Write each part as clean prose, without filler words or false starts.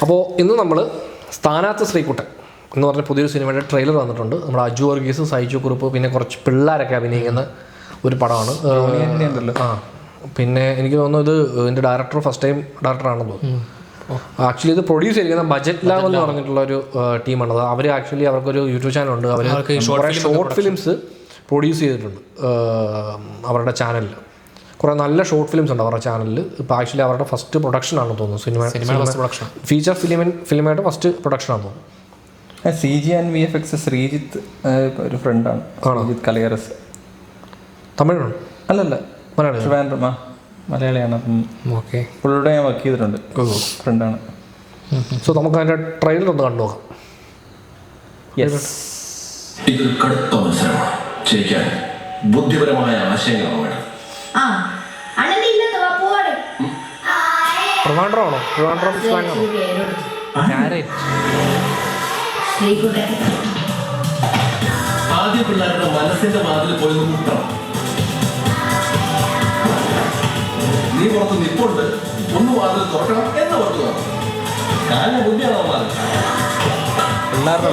അപ്പോൾ ഇന്ന് നമ്മൾ സ്ഥാനാർത്ഥി ശ്രീകുട്ടൻ എന്ന് പറഞ്ഞ പുതിയൊരു സിനിമയുടെ ട്രെയിലർ വന്നിട്ടുണ്ട്. നമ്മുടെ അജു വർഗീസ്, സൈജു കുറുപ്പ്, പിന്നെ കുറച്ച് പിള്ളേരൊക്കെ അഭിനയിക്കുന്ന ഒരു പടമാണ്. പിന്നെ എനിക്ക് തോന്നുന്നു ഇത് ഇതിൻ്റെ ഡയറക്ടർ ഫസ്റ്റ് ടൈം ഡയറക്ടറാണെന്ന് തോന്നുന്നു. ആക്ച്വലി ഇത് പ്രൊഡ്യൂസ് ചെയ്തിരിക്കുന്ന ബജറ്റ് ലാബ് എന്ന് പറഞ്ഞിട്ടുള്ള ഒരു ടീമാണത്. അവർ ആക്ച്വലി അവർക്കൊരു യൂട്യൂബ് ചാനലുണ്ട്. അവർ ഷോർട്ട് ഫിലിംസ് പ്രൊഡ്യൂസ് ചെയ്തിട്ടുണ്ട് അവരുടെ ചാനലിൽ. കുറേ നല്ല ഷോർട്ട് ഫിലിംസ് ഉണ്ട് അവരുടെ ചാനലിൽ. ഇപ്പോൾ ആക്ച്വലി അവരുടെ ഫസ്റ്റ് പ്രൊഡക്ഷൻ ആണെന്ന് തോന്നുന്നു. സിനിമ ഫീച്ചർ ഫിലിമായിട്ട് ഫസ്റ്റ് പ്രൊഡക്ഷൻ ആണെന്ന് തോന്നുന്നു. CG and VFX ശ്രീജിത്ത് ഒരു ഫ്രണ്ടാണ്, ശ്രീജിത്ത് കലയറസ്. തമിഴാണ്? അല്ലല്ല, മലയാളിയാണ്. അപ്പം ഓക്കെ, പുള്ളിയുടെ ഞാൻ വർക്ക് ചെയ്തിട്ടുണ്ട്, ഫ്രണ്ടാണ്. സോ നമുക്ക് അതിൻ്റെ ട്രെയിലർ ഒന്ന് കണ്ടു നോക്കാം. ഇതൊരു കടുത്ത മത്സരമാണ്. ജയിക്കാൻ ബുദ്ധിപരമായ ആശയങ്ങളാണ് വേണം. ട്രിവാൻഡ്രമാണോ? ട്രിവാൻഡ്രം സ്ലാങ് ആണോ? ആദ്യം പിള്ളേരുടെ മനസ്സിന്റെ വാതിൽ പോയി മുട്ടണം. നീ പുറത്ത് നിപ്പുണ്ട്, ഒന്ന് വാതിൽ തുറക്കണം എന്ന് പറഞ്ഞു. കാര്യം ബുദ്ധിയാണോ പിള്ളേരുടെ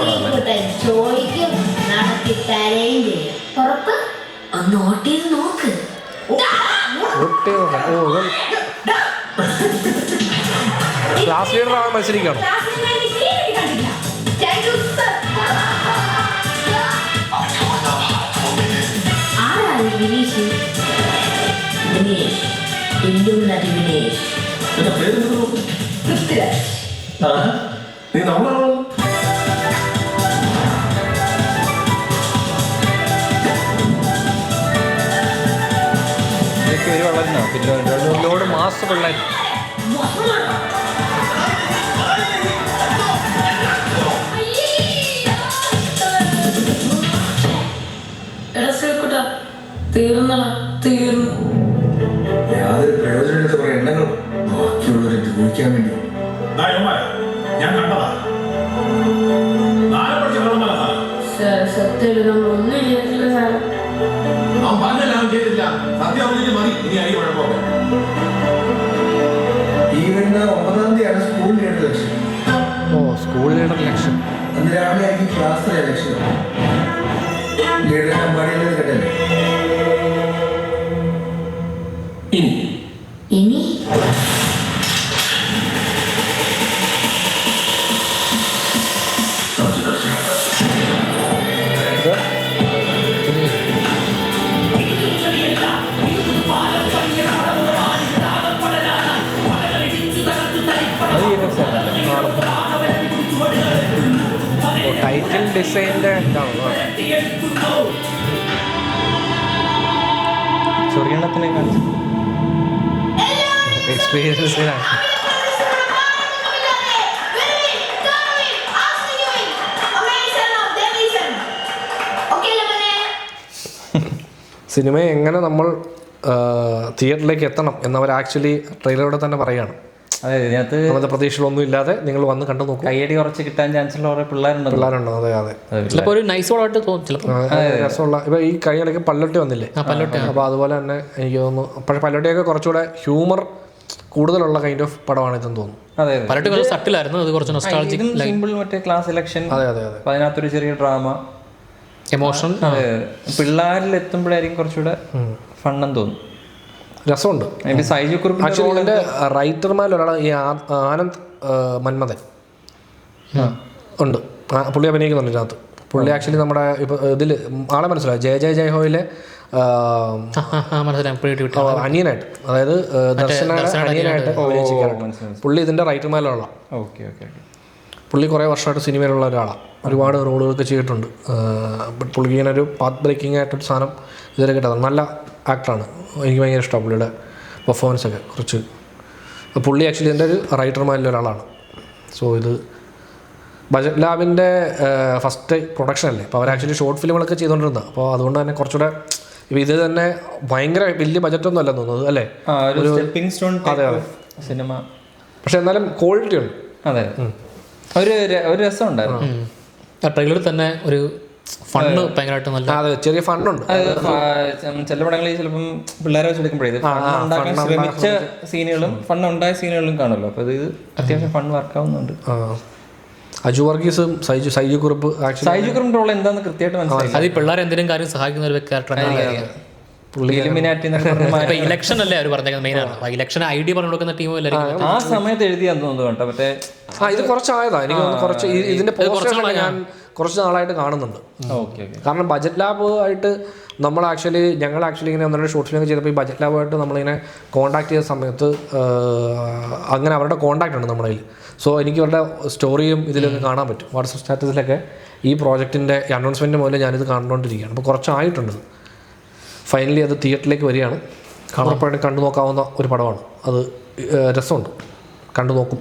ക്ലാസ് ലീഡർ ആവാൻ മത്സരിക്കുകയാണോ? നീ നമ്മളാണോ? വളർന്നോ ലോഡ് മാസ് പിള്ളേർ. യാതൊരു പ്രയോജനമില്ലാത്ത കുറെ എണ്ണങ്ങൾ ബാക്കിയുള്ളവരെ ദ്രോഹിക്കാൻ വേണ്ടി. ഞാൻ കണ്ടതാ. ഈ വരുന്ന 9-ാം തീയതിയാണ് school leader election. School leader election അന്ന് രാവിലെ ആയിരിക്കും ക്ലാസ്സിലെ ഇലക്ഷൻ. ലീഡർ അമ്പാടിയിലേക്ക് കേട്ടല്ലേ. ഇനി ടൈറ്റിൽ ഡിസൈൻ്റെ ചൊറിയണത്തിനെ എക്സ്പീരിയൻസിനാണ്. സിനിമയെ എങ്ങനെ നമ്മൾ തിയേറ്ററിലേക്ക് എത്തണം എന്നവർ ആക്ച്വലി ട്രെയിലറോടെ തന്നെ പറയുകയാണ്. അതെ, ഇതിനകത്ത് അങ്ങനത്തെ പ്രതീക്ഷകളൊന്നും ഇല്ലാതെ നിങ്ങൾ വന്ന് കണ്ടു നോക്കും. കയ്യടി കുറച്ച് കിട്ടാൻ ചാൻസ് ഉള്ള കുറെ പിള്ളേരുണ്ടോ? അതെ അതെ. ചിലപ്പോൾ ഒരു നൈസ് പടമായിട്ട് തോന്നും. ചിലപ്പോൾ രസമുള്ള ഇപ്പൊ ഈ കഴിഞ്ഞിടയ്ക്ക് പല്ലൊട്ടി വന്നില്ലേ, അപ്പോൾ അതുപോലെ തന്നെ എനിക്ക് തോന്നുന്നു. പക്ഷേ പല്ലൊട്ടിയൊക്കെ കുറച്ചുകൂടെ ഹ്യൂമർ കൂടുതലുള്ള കൈൻഡ് ഓഫ് പടമാണ് ഇതെന്ന് തോന്നുന്നു. അതെ, പല്ലൊട്ടി സട്ടിലായിരുന്നു. അത് കുറച്ച് നൊസ്റ്റാൾജിക് സിമ്പിൾ, മറ്റേ ക്ലാസ് ഇലക്ഷൻ. അതെ അതെ അതെ. അപ്പോൾ അതിനകത്തൊരു ചെറിയ ഡ്രാമ, എമോഷൻ. പിള്ളേരിൽ എത്തുമ്പോഴായിരിക്കും കുറച്ചുകൂടെ ഫണ്ണെന്ന് തോന്നുന്നു, രസമുണ്ട്. സൈജു കുറുപ്പ് ആക്ച്വലി ഇതിൻ്റെ റൈറ്റർമാരിൽ ഒരാൾ ഈ ആനന്ദ് മന്മഥൻ ഉണ്ട്. പുള്ളി അഭിനയിക്കുന്നുണ്ട് ഇതിനകത്ത്. പുള്ളി ആക്ച്വലി നമ്മുടെ ഇപ്പോൾ ഇതിൽ ആളെ മനസ്സിലായി, ജയ ജയ ജയ ഹോയിലെ അനിയനായിട്ട്, അതായത് ദർശനയുടെ അനിയനായിട്ട് അഭിനയിച്ചിരിക്കുകയാണ്. പുള്ളി ഇതിൻ്റെ റൈറ്റർമാരിലുള്ള. Okay okay okay. പുള്ളി കുറേ വർഷമായിട്ട് സിനിമയിലുള്ള ഒരാളാണ്. ഒരുപാട് റോളുകളൊക്കെ ചെയ്തിട്ടുണ്ട്. പുള്ളി ഇങ്ങനെ ഒരു പാത്ത് ബ്രേക്കിംഗ് ആയിട്ടൊരു സാധനം ഇതുവരെ കിട്ടാതെ നല്ല ആക്ടറാണ്. എനിക്ക് ഭയങ്കര ഇഷ്ടമാണ് പുള്ളിയുടെ പെർഫോമൻസൊക്കെ. കുറച്ച് പുള്ളി ആക്ച്വലി ഇതിൻ്റെ ഒരു റൈറ്റർമാരിൽ ഒരാളാണ്. സോ ഇത് ബജറ്റ് ലാബിൻ്റെ ഫസ്റ്റ് പ്രൊഡക്ഷൻ അല്ലേ. അപ്പോൾ അവർ ആക്ച്വലി ഷോർട്ട് ഫിലിമുകളൊക്കെ ചെയ്തുകൊണ്ടിരുന്നത്. അപ്പോൾ അതുകൊണ്ട് തന്നെ കുറച്ചുകൂടെ ഇപ്പോൾ ഇത് തന്നെ ഭയങ്കര വലിയ ബജറ്റൊന്നും അല്ലെന്ന് തോന്നുന്നത് അല്ലേ. അതെ അതെ സിനിമ, പക്ഷെ എന്നാലും ക്വാളിറ്റി ഉണ്ട്. അതെ, ഒരു രസം ഉണ്ടായിരുന്നു. ട്രെയിലറിൽ തന്നെ ഒരു ഫണ്ട് ഭയങ്കരമായിട്ട് നല്ല അതെ ചെറിയ ഫണ്ടുണ്ട്. ചില പടങ്ങളിൽ ചിലപ്പം പിള്ളേരെ വെച്ചെടുക്കുമ്പോഴേ ഉണ്ടാക്കാൻ ശ്രമിച്ച സീനുകളും ഫണ്ട് ഉണ്ടായ സീനുകളും കാണുമല്ലോ. അപ്പോൾ ഇത് അത്യാവശ്യം ഫണ്ട് വർക്കാവുന്നുണ്ട്. അജു വർഗീസും സൈജു കുറുപ്പ് സൈജു കുറുപ്പിന്റെ റോൾ എന്താണെന്ന് കൃത്യമായിട്ട് മനസ്സിലായി. അത് ഈ പിള്ളേരെ എന്തെങ്കിലും കാര്യം സഹായിക്കുന്ന ഒരു ക്യാരക്ടറാണ്. ഇലക്ഷൻ അല്ലേ അവർ പറഞ്ഞേക്കുന്നത് മെയിനാണ്. ഇലക്ഷൻ ഐഡിയ പറഞ്ഞു കൊടുക്കുന്ന ടീമും എല്ലാവരും ആ സമയത്ത് എഴുതിയാന്ന് തോന്നുന്നു കേട്ടോ. മറ്റേ ഇത് കുറച്ചായതാ എനിക്ക് കുറച്ച് ഇതിന്റെ പോസ്റ്റർ ഞാൻ കുറച്ച് നാളായിട്ട് കാണുന്നുണ്ട്. കാരണം ബജറ്റ് ലാബ് ആയിട്ട് ഞങ്ങൾ ആക്ച്വലി ഇങ്ങനെ ഒന്ന് രണ്ട് ഷോർട്ട് ഫിലിമൊക്കെ ചെയ്തപ്പോൾ ഈ ബജറ്റ് ലാബുമായിട്ട് നമ്മളിങ്ങനെ കോൺടാക്ട് ചെയ്ത സമയത്ത് അങ്ങനെ അവരുടെ കോൺടാക്റ്റ് ഉണ്ട് നമ്മുടെ കയ്യിൽ. സോ എനിക്ക് ഇവരുടെ സ്റ്റോറിയും ഇതിലൊക്കെ കാണാൻ പറ്റും. വാട്സപ്പ് സ്റ്റാറ്റസിലൊക്കെ ഈ പ്രോജക്റ്റിൻ്റെ അനൗൺസ്മെൻറ്റ് മുതൽ ഞാനിത് കണ്ടുകൊണ്ടിരിക്കുകയാണ്. അപ്പോൾ കുറച്ചായിട്ടുണ്ട്. ഫൈനലി അത് തിയേറ്ററിലേക്ക് വരികയാണ്. ഉറപ്പായിട്ടും കണ്ടു നോക്കാവുന്ന ഒരു പടമാണ്. അത് രസമുണ്ട്, കണ്ടു നോക്കും.